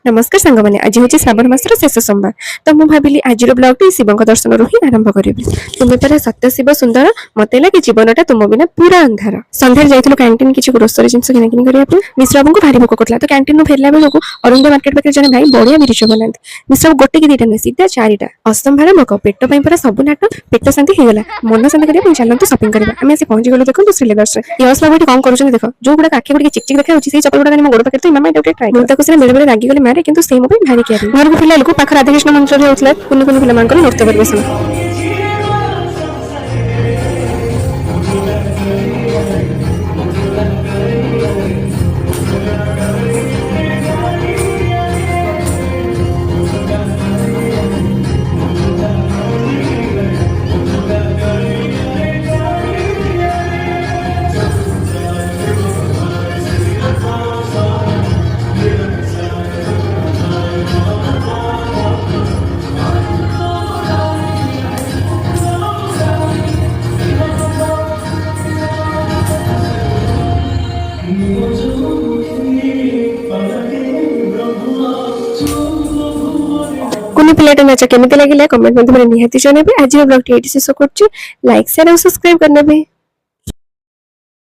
नमस्कार सांग मैंने आज हूँ श्रावण मासर शेष सोमवार तो मुझे भाविली आज ब्लॉग टी शिव दर्शन रू ही आरंभ करी। तुम्हें पर सत्य शिव सुंदर मत लगे जीवनटा तुम बिना पूरा अंधार। सन्धार जाइलु कैंटीन किसी ग्रोसरी जिन किनाकिनी करने मिश्र बाबू को भारी भोक करता तो कैंटीन फेरला बेलू अरुंद मार्केट पाखे जन भाई बढ़िया बिरिच बनाते मिश्र गोटे कि 2टा नुहे सीधा 4टा असंभार मक पेट पर सब नाट पेट शांति होगा मन शांति करने चलते सपिंग करवा आम आसी पहुंची गलु देखो श्रीलेदर्स यश बाबू कौन कर देख जो गुड़ा आखि गुड़ी चिक चिक देखा से चपल गुड़ा गोड़ पाखे तो मामा ट्राए मुझे बेले बेले रागी गले मारे कि से भारी क्या घर को फिलहाल पाख राधाकृष्ण मंदिर होता कुन कुन पिला नृत्य परिवेशन। कुनी पिलाटा नाच केमिति लगिला कमेंट में निहाती जणाबे। आज ब्लॉग टी शेष करछि लाइक शेयर और सब्सक्राइब करने।